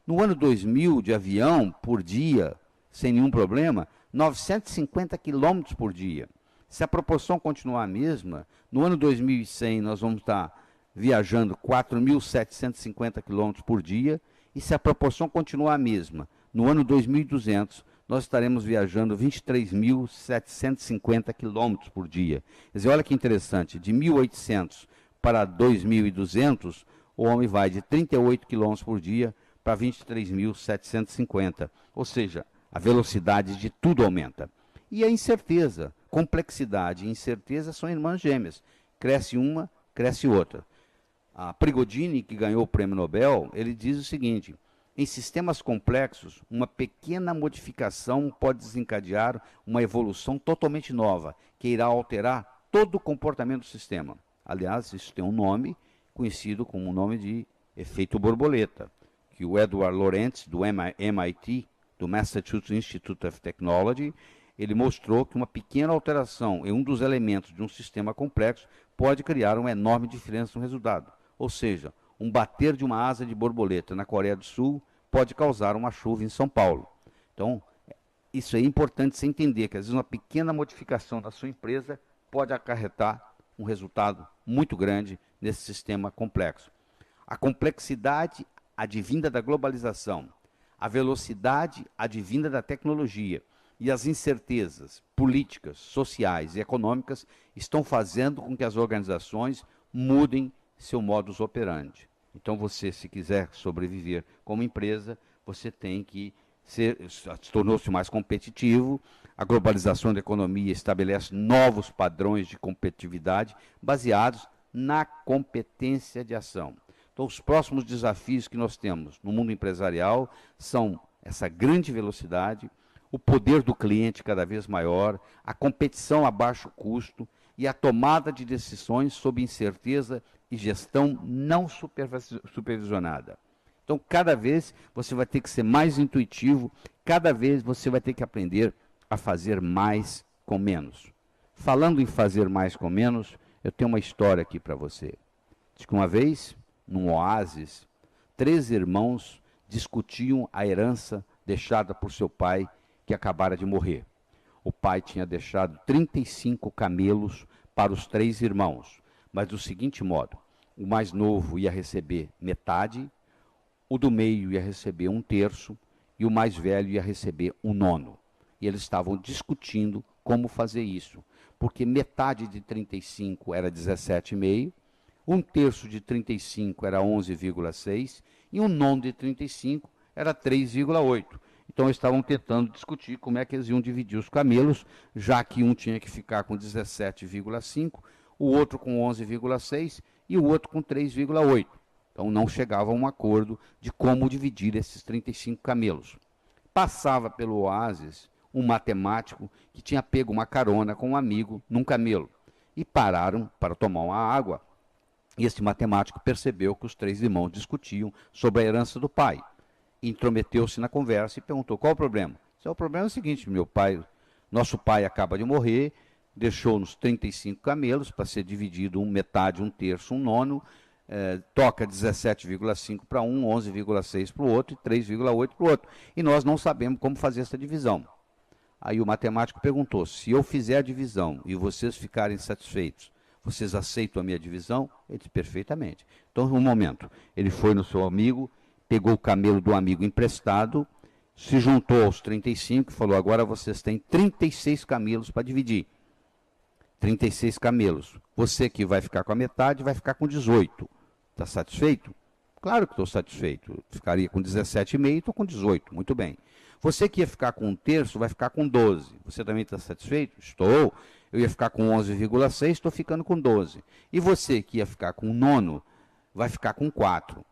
No ano 2000, de avião, por dia, sem nenhum problema, 950 km por dia. Se a proporção continuar a mesma, no ano 2100 nós vamos estar viajando 4.750 km por dia, e se a proporção continuar a mesma, no ano 2200 nós estaremos viajando 23.750 km por dia. Quer dizer, olha que interessante, de 1800 para 2200, o homem vai de 38 km por dia para 23.750, ou seja, a velocidade de tudo aumenta. E a incerteza, complexidade e incerteza são irmãs gêmeas. Cresce uma, cresce outra. A Prigogine, que ganhou o prêmio Nobel, ele diz o seguinte: em sistemas complexos, uma pequena modificação pode desencadear uma evolução totalmente nova, que irá alterar todo o comportamento do sistema. Aliás, isso tem um nome conhecido como o nome de efeito borboleta, que o Edward Lorenz, do MIT, do Massachusetts Institute of Technology, ele mostrou que uma pequena alteração em um dos elementos de um sistema complexo pode criar uma enorme diferença no resultado. Ou seja, um bater de uma asa de borboleta na Coreia do Sul pode causar uma chuva em São Paulo. Então, isso é importante você entender, que às vezes uma pequena modificação da sua empresa pode acarretar um resultado muito grande nesse sistema complexo. A complexidade advinda da globalização, a velocidade advinda da tecnologia e as incertezas políticas, sociais e econômicas estão fazendo com que as organizações mudem seu modus operandi. Então você, se quiser sobreviver como empresa, você tem que tornou-se mais competitivo. A globalização da economia estabelece novos padrões de competitividade baseados na competência de ação. Então, os próximos desafios que nós temos no mundo empresarial são essa grande velocidade, o poder do cliente cada vez maior, a competição a baixo custo e a tomada de decisões sob incerteza e gestão não supervisionada. Então, cada vez você vai ter que ser mais intuitivo, cada vez você vai ter que aprender a fazer mais com menos. Falando em fazer mais com menos, eu tenho uma história aqui para você. Diz que uma vez, num oásis, 3 irmãos discutiam a herança deixada por seu pai, que acabara de morrer. O pai tinha deixado 35 camelos para os 3 irmãos, mas do seguinte modo: o mais novo ia receber metade, o do meio ia receber 1/3 e o mais velho ia receber 1/9. E eles estavam discutindo como fazer isso, porque metade de 35 era 17,5, 1/3 de 35 era 11,6 e 1/9 de 35 era 3,8. Então eles estavam tentando discutir como é que eles iam dividir os camelos, já que um tinha que ficar com 17,5, o outro com 11,6 e o outro com 3,8. Então não chegava a um acordo de como dividir esses 35 camelos. Passava pelo oásis um matemático que tinha pego uma carona com um amigo num camelo. E pararam para tomar uma água. E esse matemático percebeu que os 3 irmãos discutiam sobre a herança do pai. Intrometeu-se na conversa e perguntou: qual o problema? O problema é o seguinte: nosso pai acaba de morrer, deixou-nos 35 camelos para ser dividido metade, 1/3, 1/9, toca 17,5 para um, 11,6 para o outro e 3,8 para o outro. E nós não sabemos como fazer essa divisão. Aí o matemático perguntou: se eu fizer a divisão e vocês ficarem satisfeitos, vocês aceitam a minha divisão? Ele disse: perfeitamente. Então, um momento, ele foi no seu amigo, pegou o camelo do amigo emprestado, se juntou aos 35 e falou: agora vocês têm 36 camelos para dividir. 36 camelos. Você que vai ficar com a metade vai ficar com 18. Está satisfeito? Claro que estou satisfeito. Eu ficaria com 17,5 e estou com 18. Muito bem. Você que ia ficar com 1/3 vai ficar com 12. Você também está satisfeito? Estou. Eu ia ficar com 11,6, estou ficando com 12. E você que ia ficar com 1/9 vai ficar com 4.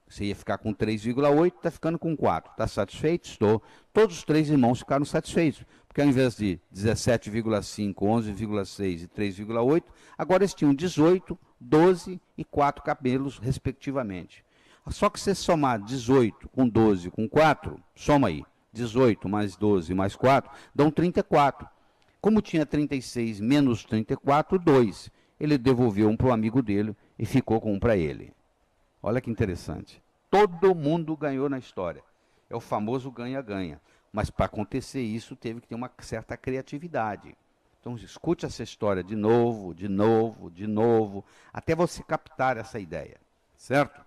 Você ia ficar com 3,8, está ficando com 4. Está satisfeito? Estou. Todos os 3 irmãos ficaram satisfeitos. Porque ao invés de 17,5, 11,6 e 3,8, agora eles tinham 18, 12 e 4 camelos, respectivamente. Só que se você somar 18 com 12 com 4, soma aí. 18 mais 12 mais 4, dão 34. Como tinha 36 menos 34, 2. Ele devolveu um para o amigo dele e ficou com um para ele. Olha que interessante. Todo mundo ganhou na história. É o famoso ganha-ganha. Mas para acontecer isso, teve que ter uma certa criatividade. Então, escute essa história de novo, de novo, de novo, até você captar essa ideia. Certo?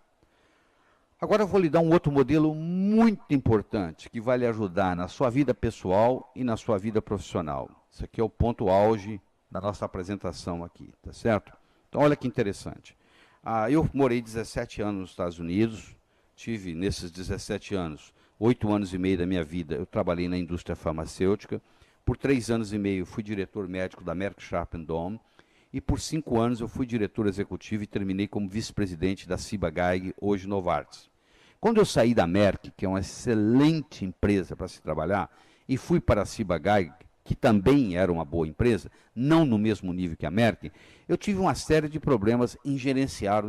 Agora eu vou lhe dar um outro modelo muito importante, que vai lhe ajudar na sua vida pessoal e na sua vida profissional. Isso aqui é o ponto auge da nossa apresentação aqui, tá certo? Então, olha que interessante. Eu morei 17 anos nos Estados Unidos, tive nesses 17 anos, 8 anos e meio da minha vida, eu trabalhei na indústria farmacêutica. Por 3 anos e meio, fui diretor médico da Merck Sharp & Dohme. E por 5 anos, eu fui diretor executivo e terminei como vice-presidente da Ciba-Geigy, hoje Novartis. Quando eu saí da Merck, que é uma excelente empresa para se trabalhar, e fui para a Ciba-Geigy, que também era uma boa empresa, não no mesmo nível que a Merck, eu tive uma série de problemas em gerenciar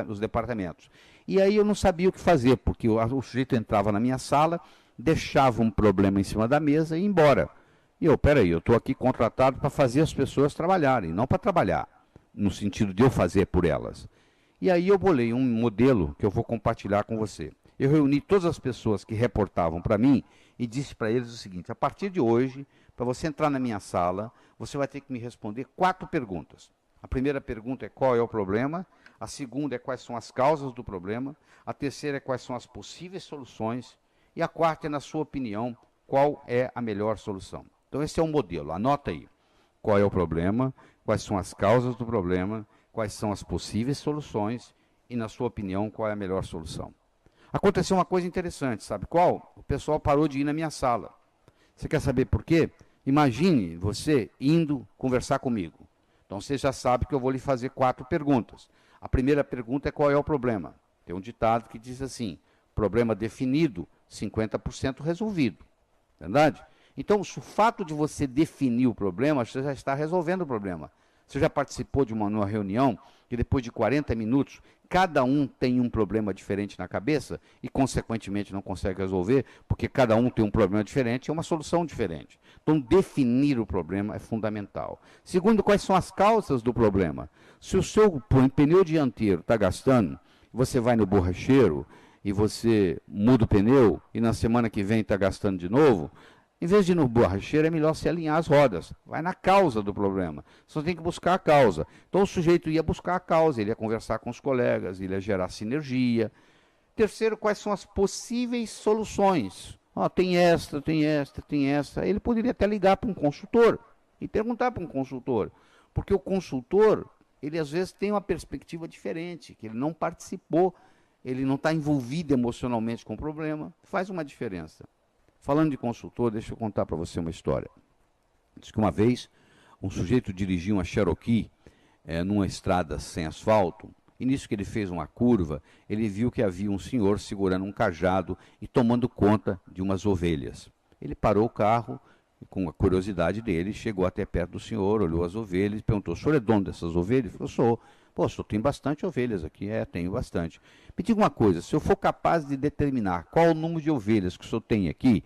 os departamentos. E aí eu não sabia o que fazer, porque o sujeito entrava na minha sala, deixava um problema em cima da mesa e ia embora. E eu estou aqui contratado para fazer as pessoas trabalharem, não para trabalhar, no sentido de eu fazer por elas. E aí eu bolei um modelo que eu vou compartilhar com você. Eu reuni todas as pessoas que reportavam para mim e disse para eles o seguinte: a partir de hoje, para você entrar na minha sala, você vai ter que me responder 4 perguntas. A primeira pergunta é: qual é o problema? A segunda é: quais são as causas do problema? A terceira é: quais são as possíveis soluções? E a quarta é: na sua opinião, qual é a melhor solução? Então esse é um modelo, anota aí. Qual é o problema? Quais são as causas do problema? Quais são as possíveis soluções? E na sua opinião, qual é a melhor solução? Aconteceu uma coisa interessante, sabe qual? O pessoal parou de ir na minha sala. Você quer saber por quê? Imagine você indo conversar comigo. Então você já sabe que eu vou lhe fazer 4 perguntas. A primeira pergunta é: qual é o problema? Tem um ditado que diz assim: problema definido, 50% resolvido. Verdade? Então, o fato de você definir o problema, você já está resolvendo o problema. Você já participou de uma reunião que depois de 40 minutos, cada um tem um problema diferente na cabeça e, consequentemente, não consegue resolver, porque cada um tem um problema diferente e uma solução diferente. Então, definir o problema é fundamental. Segundo, quais são as causas do problema? Se o seu pneu dianteiro está gastando, você vai no borracheiro e você muda o pneu e na semana que vem está gastando de novo, em vez de ir no borracheiro, é melhor se alinhar as rodas. Vai na causa do problema. Só tem que buscar a causa. Então o sujeito ia buscar a causa, ele ia conversar com os colegas, ele ia gerar sinergia. Terceiro, quais são as possíveis soluções? Tem esta, tem esta, tem esta. Ele poderia até ligar para um consultor e perguntar para um consultor. Porque o consultor, ele às vezes tem uma perspectiva diferente, que ele não participou, ele não está envolvido emocionalmente com o problema. Faz uma diferença. Falando de consultor, deixa eu contar para você uma história. Diz que uma vez, um sujeito dirigia uma Cherokee numa estrada sem asfalto, e nisso que ele fez uma curva, ele viu que havia um senhor segurando um cajado e tomando conta de umas ovelhas. Ele parou o carro, e com a curiosidade dele, chegou até perto do senhor, olhou as ovelhas e perguntou: o senhor é dono dessas ovelhas? Ele falou: sou. Pô, o senhor tem bastante ovelhas aqui. Tenho bastante. Me diga uma coisa, se eu for capaz de determinar qual o número de ovelhas que o senhor tem aqui,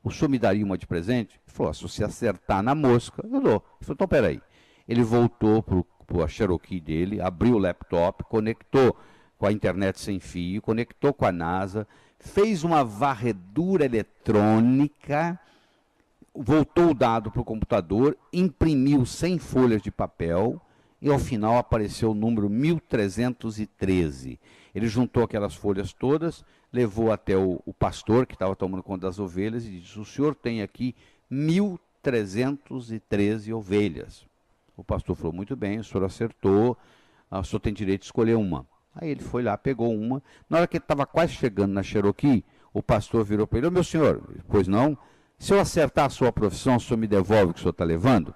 o senhor me daria uma de presente? Ele falou: se você acertar na mosca, eu dou. Ele falou: então peraí. Ele voltou para a Cherokee dele, abriu o laptop, conectou com a internet sem fio, conectou com a NASA, fez uma varredura eletrônica, voltou o dado para o computador, imprimiu 100 folhas de papel, e ao final apareceu o número 1313. Ele juntou aquelas folhas todas, levou até o pastor que estava tomando conta das ovelhas e disse: o senhor tem aqui 1313 ovelhas. O pastor falou: muito bem, o senhor acertou, o senhor tem direito de escolher uma. Aí ele foi lá, pegou uma. Na hora que ele estava quase chegando na Cherokee, o pastor virou para ele: meu senhor, pois não, se eu acertar a sua profissão, o senhor me devolve o que o senhor está levando?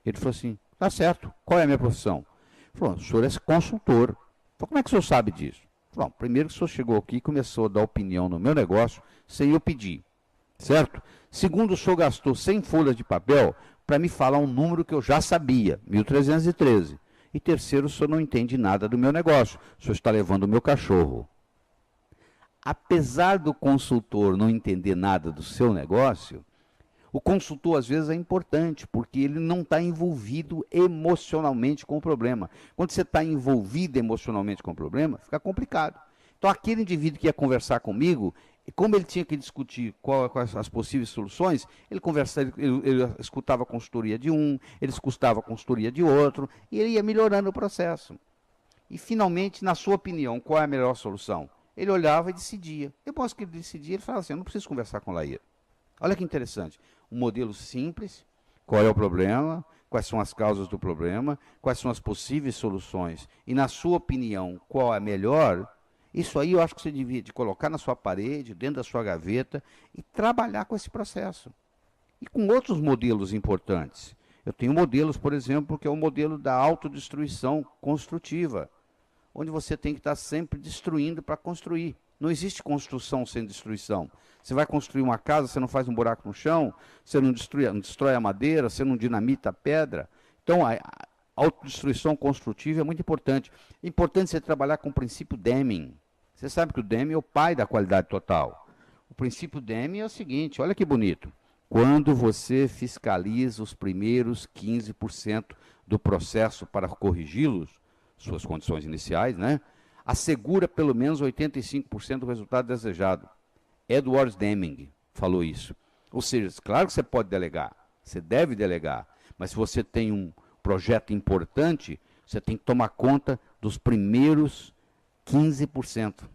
Ele falou assim: tá certo, qual é a minha profissão? Ele falou: o senhor é consultor. Ele falou: como é que o senhor sabe disso? Ele falou: primeiro que o senhor chegou aqui e começou a dar opinião no meu negócio sem eu pedir, certo? Segundo, o senhor gastou 100 folhas de papel para me falar um número que eu já sabia, 1313. E terceiro, o senhor não entende nada do meu negócio, o senhor está levando o meu cachorro. Apesar do consultor não entender nada do seu negócio, o consultor, às vezes, é importante, porque ele não está envolvido emocionalmente com o problema. Quando você está envolvido emocionalmente com o problema, fica complicado. Então, aquele indivíduo que ia conversar comigo, como ele tinha que discutir quais as possíveis soluções, ele escutava a consultoria de um, ele escutava a consultoria de outro, e ele ia melhorando o processo. E, finalmente, na sua opinião, qual é a melhor solução? Ele olhava e decidia. Depois que ele decidia, ele falava assim: eu não preciso conversar com o Laíra. Olha que interessante, um modelo simples, qual é o problema, quais são as causas do problema, quais são as possíveis soluções, e na sua opinião, qual é a melhor. Isso aí eu acho que você devia de colocar na sua parede, dentro da sua gaveta, e trabalhar com esse processo. E com outros modelos importantes. Eu tenho modelos, por exemplo, que é o modelo da autodestruição construtiva, onde você tem que estar sempre destruindo para construir. Não existe construção sem destruição. Você vai construir uma casa, você não faz um buraco no chão, você não destrói a madeira, você não dinamita a pedra. Então, a autodestruição construtiva é muito importante. É importante você trabalhar com o princípio Deming. Você sabe que o Deming é o pai da qualidade total. O princípio Deming é o seguinte, olha que bonito. Quando você fiscaliza os primeiros 15% do processo para corrigi-los, suas condições iniciais, né? Assegura pelo menos 85% do resultado desejado. Edward Deming falou isso. Ou seja, claro que você pode delegar, você deve delegar, mas se você tem um projeto importante, você tem que tomar conta dos primeiros 15%.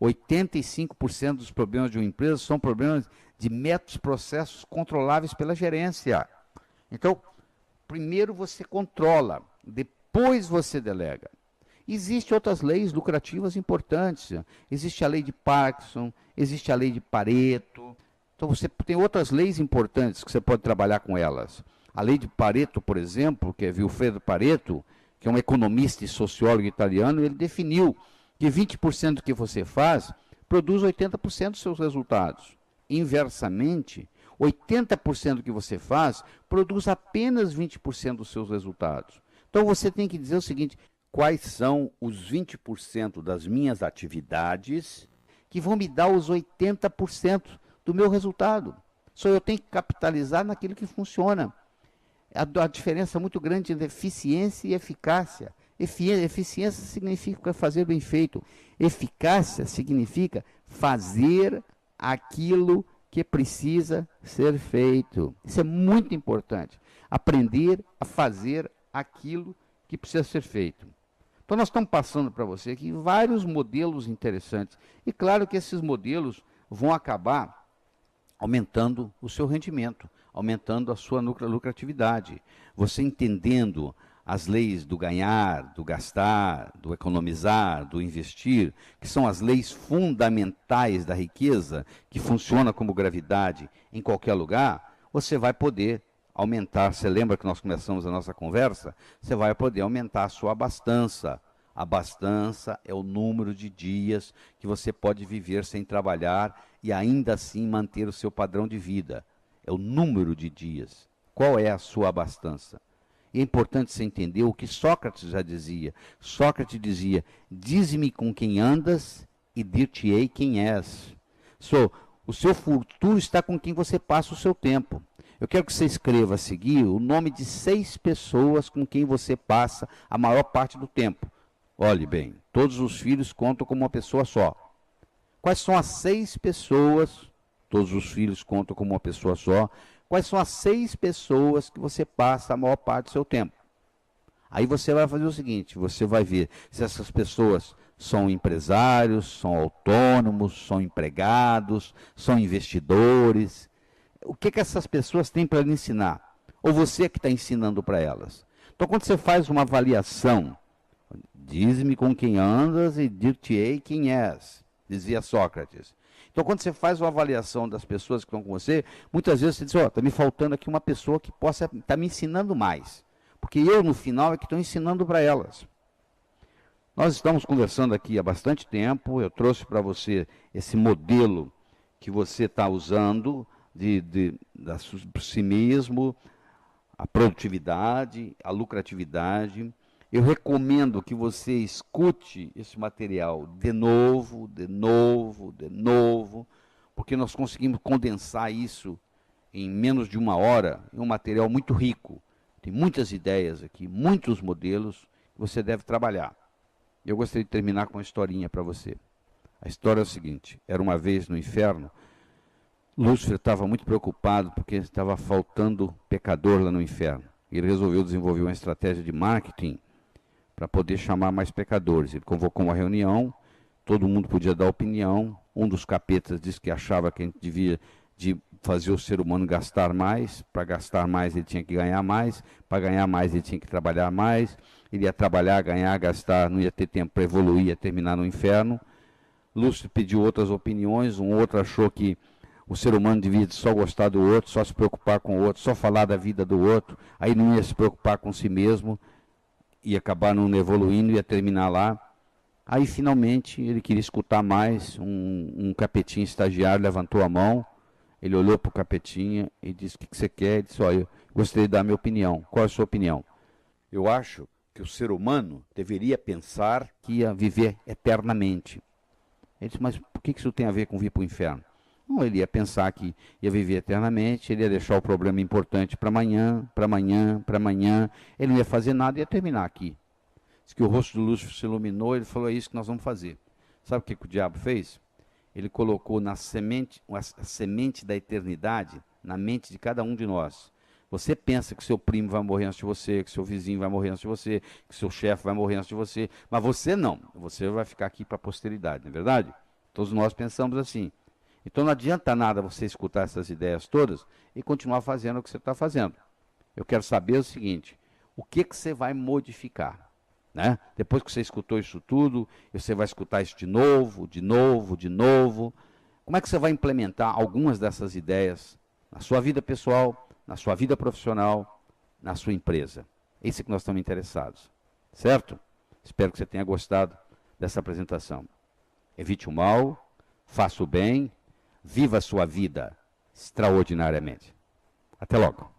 85% dos problemas de uma empresa são problemas de métodos, processos controláveis pela gerência. Então, primeiro você controla, depois você delega. Existem outras leis lucrativas importantes. Existe a lei de Parkinson, existe a lei de Pareto. Então você tem outras leis importantes que você pode trabalhar com elas. A lei de Pareto, por exemplo, que é Vilfredo Pareto, que é um economista e sociólogo italiano, ele definiu que 20% do que você faz produz 80% dos seus resultados. Inversamente, 80% do que você faz produz apenas 20% dos seus resultados. Então você tem que dizer o seguinte: quais são os 20% das minhas atividades que vão me dar os 80% do meu resultado? Só eu tenho que capitalizar naquilo que funciona. A diferença muito grande entre eficiência e eficácia. Eficiência significa fazer bem feito. Eficácia significa fazer aquilo que precisa ser feito. Isso é muito importante. Aprender a fazer aquilo que precisa ser feito. Então nós estamos passando para você aqui vários modelos interessantes. E claro que esses modelos vão acabar aumentando o seu rendimento, aumentando a sua lucratividade. Você entendendo as leis do ganhar, do gastar, do economizar, do investir, que são as leis fundamentais da riqueza, que funciona como gravidade em qualquer lugar, você vai poder aumentar. Você lembra que nós começamos a nossa conversa? Você vai poder aumentar a sua abastança. A abastança é o número de dias que você pode viver sem trabalhar e ainda assim manter o seu padrão de vida. É o número de dias. Qual é a sua abastança? E é importante você entender o que Sócrates já dizia. Sócrates dizia: dize-me com quem andas e dir-te-ei quem és. O seu futuro está com quem você passa o seu tempo. Eu quero que você escreva a seguir o nome de 6 pessoas com quem você passa a maior parte do tempo. Olhe bem, todos os filhos contam como uma pessoa só. Quais são as 6 pessoas, todos os filhos contam como uma pessoa só, quais são as 6 pessoas que você passa a maior parte do seu tempo? Aí você vai fazer o seguinte, você vai ver se essas pessoas são empresários, são autônomos, são empregados, são investidores. O que essas pessoas têm para lhe ensinar? Ou você é que está ensinando para elas? Então, quando você faz uma avaliação, dize-me com quem andas e dir-te-ei quem és, dizia Sócrates. Então, quando você faz uma avaliação das pessoas que estão com você, muitas vezes você diz: está me faltando aqui uma pessoa que possa estar me ensinando mais. Porque eu, no final, é que estou ensinando para elas. Nós estamos conversando aqui há bastante tempo, eu trouxe para você esse modelo que você está usando da si mesmo, a produtividade, a lucratividade. Eu recomendo que você escute esse material de novo, porque nós conseguimos condensar isso em menos de 1 hora, em um material muito rico. Tem muitas ideias aqui, muitos modelos que você deve trabalhar. Eu gostaria de terminar com uma historinha para você. A história é o seguinte: era uma vez no inferno, Lúcifer estava muito preocupado porque estava faltando pecador lá no inferno. Ele resolveu desenvolver uma estratégia de marketing para poder chamar mais pecadores. Ele convocou uma reunião, todo mundo podia dar opinião. Um dos capetas disse que achava que a gente devia de fazer o ser humano gastar mais. Para gastar mais ele tinha que ganhar mais, para ganhar mais ele tinha que trabalhar mais. Ele ia trabalhar, ganhar, gastar, não ia ter tempo para evoluir, ia terminar no inferno. Lúcifer pediu outras opiniões, um outro achou que o ser humano devia só gostar do outro, só se preocupar com o outro, só falar da vida do outro, aí não ia se preocupar com si mesmo, ia acabar não evoluindo, ia terminar lá. Aí finalmente ele queria escutar mais, um capetinha estagiário levantou a mão, ele olhou para o capetinha e disse: o que você quer? Ele disse: eu gostaria de dar a minha opinião. Qual é a sua opinião? Eu acho que o ser humano deveria pensar que ia viver eternamente. Ele disse: mas por que isso tem a ver com vir para o inferno? Não, ele ia pensar que ia viver eternamente, ele ia deixar o problema importante para amanhã, ele não ia fazer nada e ia terminar aqui. Diz que o rosto do Lúcifer se iluminou, ele falou: é isso que nós vamos fazer. Sabe o que o diabo fez? Ele colocou a semente da eternidade na mente de cada um de nós. Você pensa que seu primo vai morrer antes de você, que seu vizinho vai morrer antes de você, que seu chefe vai morrer antes de você, mas você não. Você vai ficar aqui para a posteridade, não é verdade? Todos nós pensamos assim. Então não adianta nada você escutar essas ideias todas e continuar fazendo o que você está fazendo. Eu quero saber o seguinte: o que você vai modificar? Né? Depois que você escutou isso tudo, você vai escutar isso de novo. Como é que você vai implementar algumas dessas ideias na sua vida pessoal, na sua vida profissional, na sua empresa? É isso que nós estamos interessados, certo? Espero que você tenha gostado dessa apresentação. Evite o mal, faça o bem, viva a sua vida extraordinariamente. Até logo.